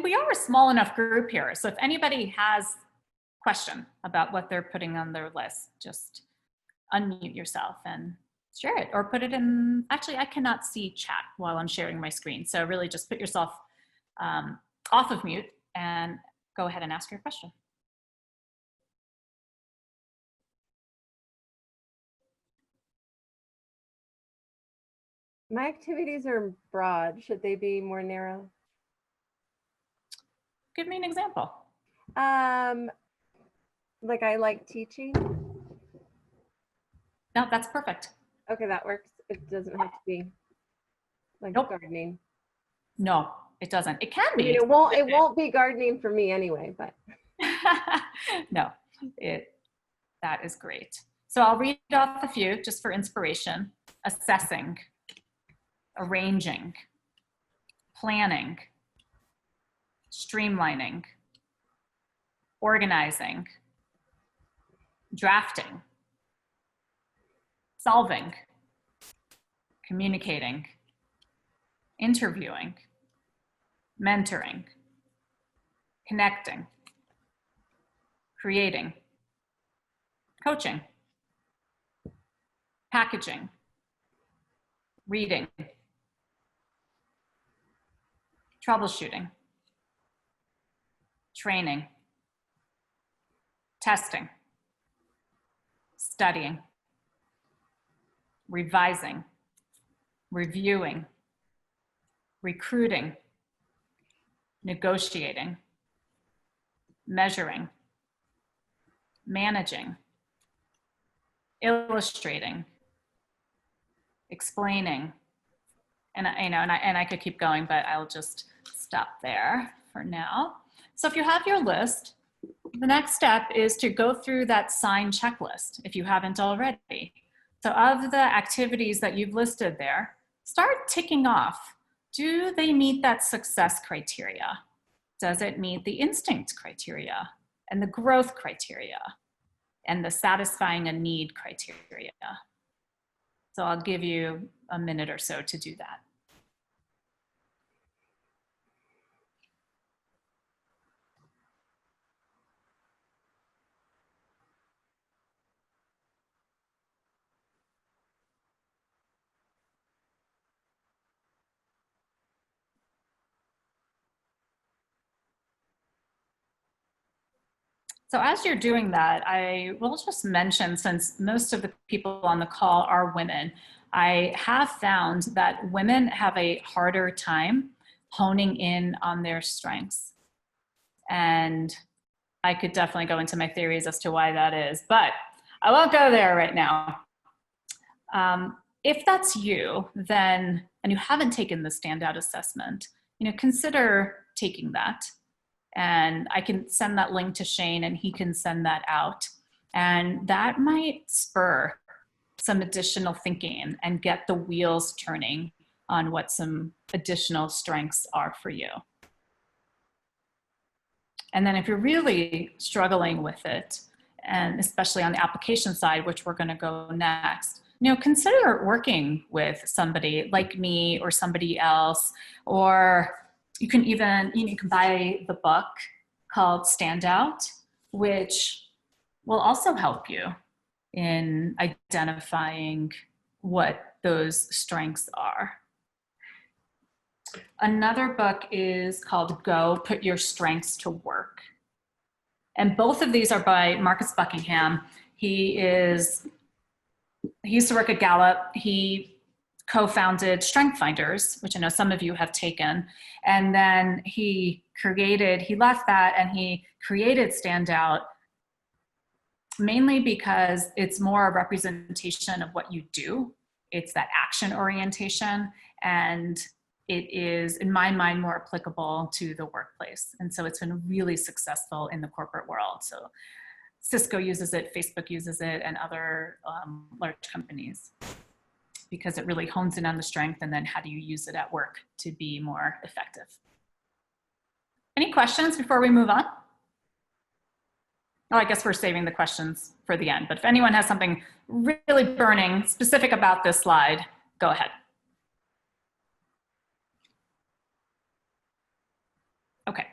we are a small enough group here. So if anybody has question about what they're putting on their list, just unmute yourself and share it, or put it in, actually I cannot see chat while I'm sharing my screen. So really just put yourself off of mute and go ahead and ask your question. My activities are broad. Should they be more narrow? Give me an example. Like I like teaching. No, that's perfect. Okay, that works. It doesn't have to be like Nope. gardening. No, it doesn't. It can be. I mean, it won't be gardening for me anyway, but. No, that is great. So I'll read off a few just for inspiration. Assessing, arranging, planning, streamlining, organizing, drafting, solving, communicating, interviewing, mentoring, connecting, creating, coaching, packaging, reading, troubleshooting, training, testing, studying, revising, reviewing, recruiting, negotiating, measuring, managing, illustrating, explaining, and I could keep going, but I'll just stop there for now. So if you have your list, the next step is to go through that sign checklist if you haven't already. So of the activities that you've listed there, start ticking off. Do they meet that success criteria? Does it meet the instinct criteria and the growth criteria and the satisfying a need criteria? So I'll give you a minute or so to do that. So as you're doing that, I will just mention, since most of the people on the call are women, I have found that women have a harder time honing in on their strengths. And I could definitely go into my theories as to why that is, but I won't go there right now. If that's you, then, and you haven't taken the standout assessment, consider taking that. And I can send that link to Shane and he can send that out. And that might spur some additional thinking and get the wheels turning on what some additional strengths are for you. And then if you're really struggling with it, and especially on the application side, which we're going to go next, consider working with somebody like me or somebody else, or you can even, you can buy the book called Standout, which will also help you in identifying what those strengths are. Another book is called Go, Put Your Strengths to Work. And both of these are by Marcus Buckingham. He used to work at Gallup. He co-founded Strength Finders, which I know some of you have taken. And then he left that and he created Standout, mainly because it's more a representation of what you do. It's that action orientation, and it is, in my mind, more applicable to the workplace. And so it's been really successful in the corporate world. So Cisco uses it, Facebook uses it, and other large companies, because it really hones in on the strength and then how do you use it at work to be more effective. Any questions before we move on? Oh, I guess we're saving the questions for the end, but if anyone has something really burning specific about this slide, go ahead. Okay,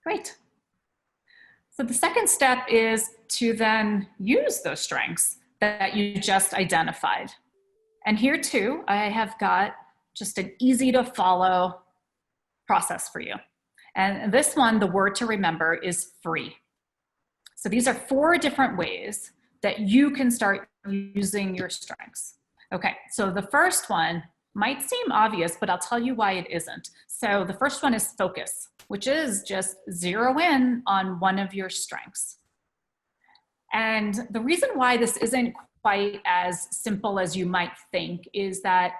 Great. So the second step is to then use those strengths that you just identified. And here too, I have got just an easy to follow process for you. And this one, the word to remember is free. So these are 4 different ways that you can start using your strengths. Okay, so the first one might seem obvious, but I'll tell you why it isn't. So the first one is focus, which is just zero in on one of your strengths. And the reason why this isn't quite as simple as you might think is that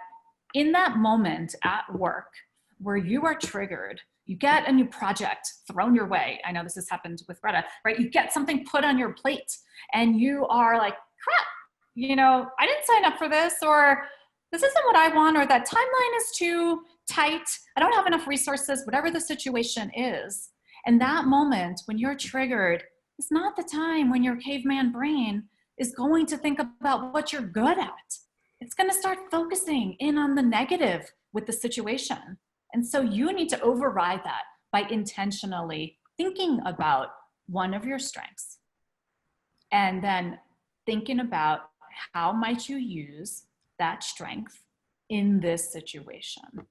in that moment at work where you are triggered, you get a new project thrown your way. I know this has happened with Greta, right? You get something put on your plate and you are like, crap, you know, I didn't sign up for this, or this isn't what I want, or that timeline is too tight. I don't have enough resources, whatever the situation is. And that moment when you're triggered is not the time when your caveman brain is going to think about what you're good at. It's going to start focusing in on the negative with the situation. And so you need to override that by intentionally thinking about one of your strengths and then thinking about how might you use that strength in this situation. It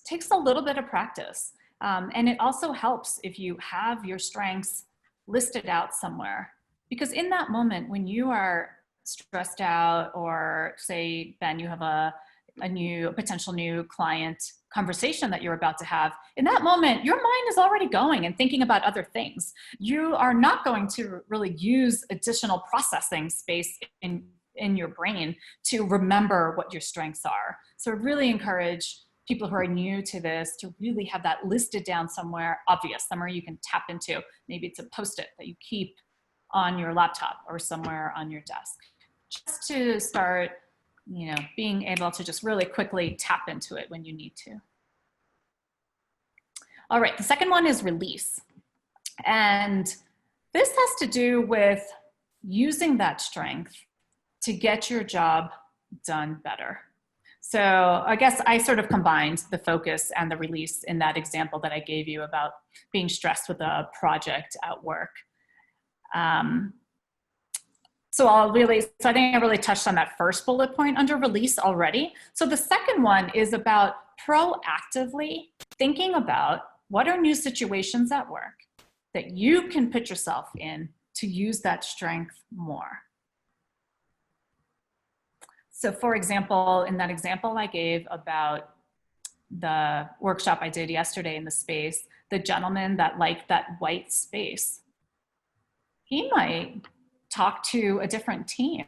takes a little bit of practice. And it also helps if you have your strengths listed out somewhere. Because in that moment, when you are stressed out, or say, Ben, you have a potential new client conversation that you're about to have, in that moment, your mind is already going and thinking about other things. You are not going to really use additional processing space in your brain to remember what your strengths are. So I really encourage people who are new to this to really have that listed down somewhere obvious, somewhere you can tap into. Maybe it's a Post-it that you keep on your laptop or somewhere on your desk, just to start, you know, being able to just really quickly tap into it when you need to. All right, the second one is release. And this has to do with using that strength to get your job done better. So I guess I sort of combined the focus and the release in that example that I gave you about being stressed with a project at work. So I think I really touched on that first bullet point under release already. So the second one is about proactively thinking about what are new situations at work that you can put yourself in to use that strength more. So for example, in that example I gave about the workshop I did yesterday in the space, the gentleman that liked that white space, he might talk to a different team.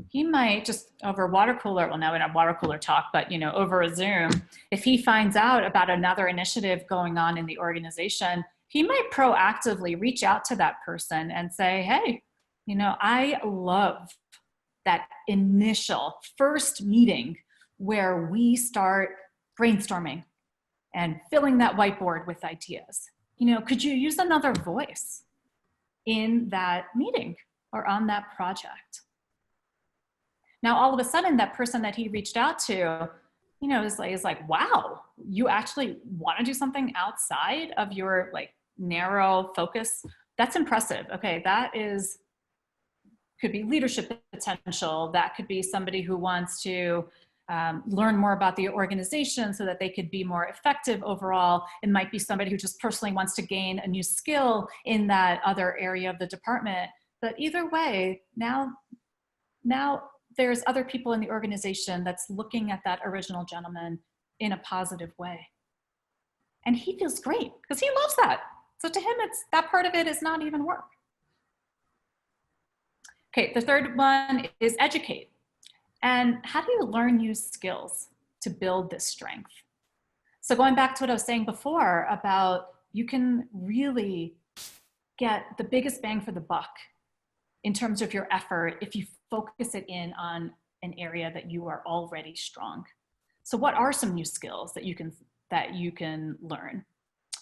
He might just over water cooler, well, now we don't have water cooler talk, but you know, over a Zoom, if he finds out about another initiative going on in the organization, he might proactively reach out to that person and say, hey, you know, I love that initial first meeting where we start brainstorming and filling that whiteboard with ideas. You know, could you use another voice in that meeting or on that project? Now, all of a sudden, that person that he reached out to, you know, is like, wow, you actually want to do something outside of your like narrow focus. That's impressive. Okay, that could be leadership potential. That could be somebody who wants to learn more about the organization so that they could be more effective overall. It might be somebody who just personally wants to gain a new skill in that other area of the department. But either way, now there's other people in the organization that's looking at that original gentleman in a positive way. And he feels great because he loves that. So to him, that part of it is not even work. Okay, the third one is educate. And how do you learn new skills to build this strength? So going back to what I was saying before about you can really get the biggest bang for the buck in terms of your effort if you focus it in on an area that you are already strong. So what are some new skills that you can learn?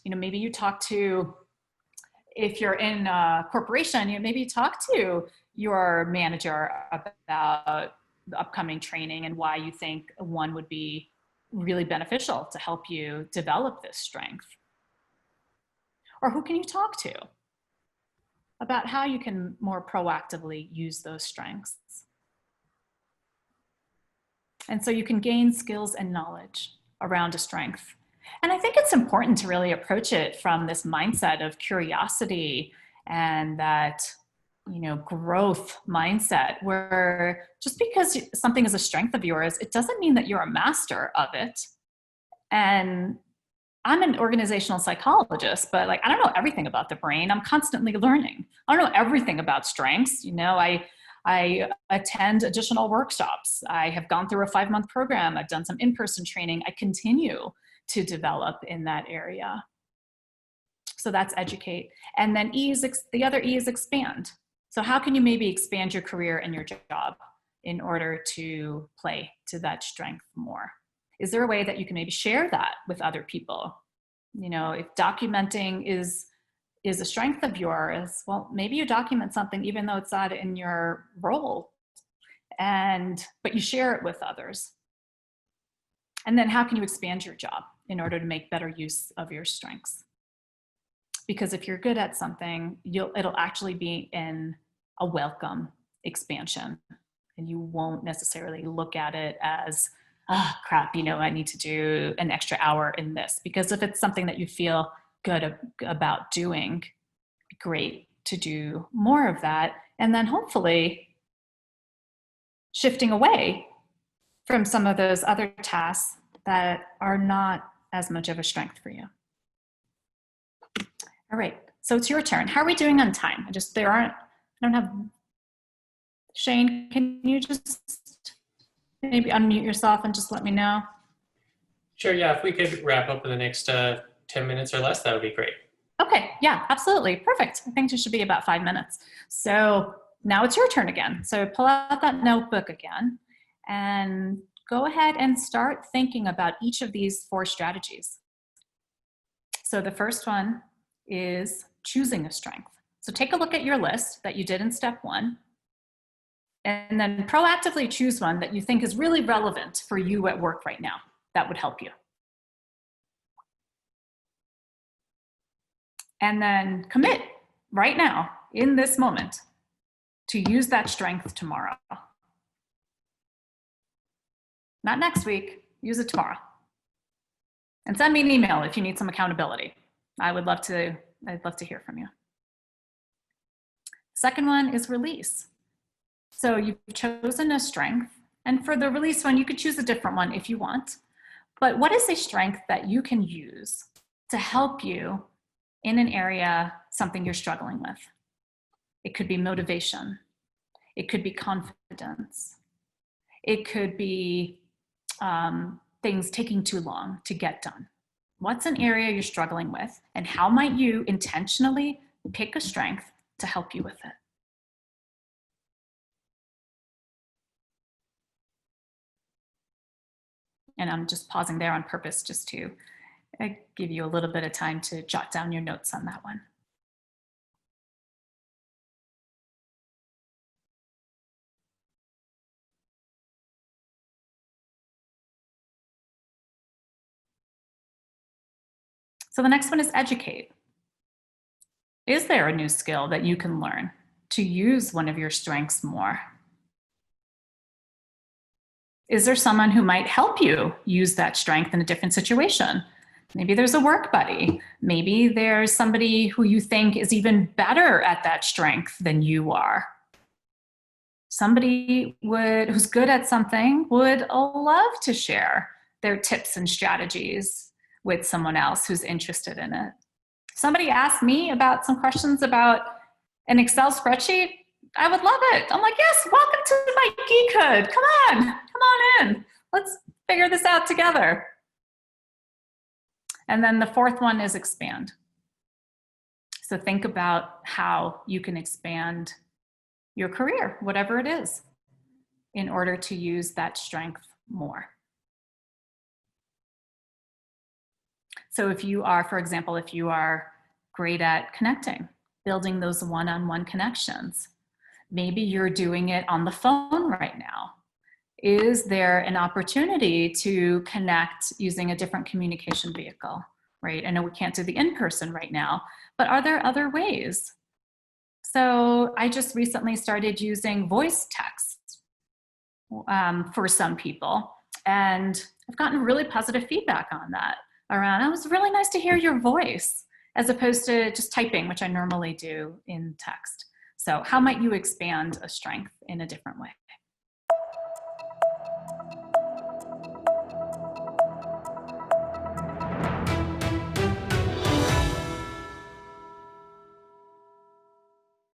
You know, maybe you talk to, if you're in a corporation, you maybe talk to your manager about the upcoming training and why you think one would be really beneficial to help you develop this strength. Or who can you talk to about how you can more proactively use those strengths? And so you can gain skills and knowledge around a strength. And I think it's important to really approach it from this mindset of curiosity and that, you know, growth mindset, where just because something is a strength of yours, it doesn't mean that you're a master of it. And I'm an organizational psychologist, but like, I don't know everything about the brain. I'm constantly learning. I don't know everything about strengths. You know, I attend additional workshops. I have gone through a 5-month program. I've done some in-person training. I continue to develop in that area. So that's educate. And then the other E is expand. So how can you maybe expand your career and your job in order to play to that strength more? Is there a way that you can maybe share that with other people? You know, if documenting is a strength of yours, well, maybe you document something even though it's not in your role, but you share it with others. And then how can you expand your job in order to make better use of your strengths? Because if you're good at something, it'll actually be in a welcome expansion, and you won't necessarily look at it as, oh crap, you know, I need to do an extra hour in this. Because if it's something that you feel good about doing, great to do more of that. And then hopefully shifting away from some of those other tasks that are not as much of a strength for you. All right, so it's your turn. How are we doing on time? I don't have, Shane, can you just maybe unmute yourself and just let me know? Sure, yeah, if we could wrap up in the next 10 minutes or less, that would be great. Okay, yeah, absolutely, perfect. I think it should be about 5 minutes. So now it's your turn again. So pull out that notebook again and go ahead and start thinking about each of these 4 strategies. So the first one is choosing a strength. So take a look at your list that you did in step 1, and then proactively choose one that you think is really relevant for you at work right now. That would help you. And then commit right now, in this moment, to use that strength tomorrow. Not next week, use it tomorrow. And send me an email if you need some accountability. I'd love to hear from you. Second one is release. So you've chosen a strength, and for the release one, you could choose a different one if you want. But what is a strength that you can use to help you in an area, something you're struggling with? It could be motivation. It could be confidence. It could be things taking too long to get done. What's an area you're struggling with, and how might you intentionally pick a strength to help you with it? And I'm just pausing there on purpose just to give you a little bit of time to jot down your notes on that one. So the next one is educate. Is there a new skill that you can learn to use one of your strengths more? Is there someone who might help you use that strength in a different situation? Maybe there's a work buddy. Maybe there's somebody who you think is even better at that strength than you are. Somebody who's good at something would love to share their tips and strategies with someone else who's interested in it. Somebody asked me about some questions about an Excel spreadsheet. I would love it. I'm like, yes, welcome to my geekhood. Come on in. Let's figure this out together. And then the fourth one is expand. So think about how you can expand your career, whatever it is, in order to use that strength more. So if you are, for example, if you are great at connecting, building those one-on-one connections, maybe you're doing it on the phone right now. Is there an opportunity to connect using a different communication vehicle, right? I know we can't do the in-person right now, but are there other ways? So I just recently started using voice text for some people, and I've gotten really positive feedback on that around, it was really nice to hear your voice as opposed to just typing, which I normally do in text. So how might you expand a strength in a different way?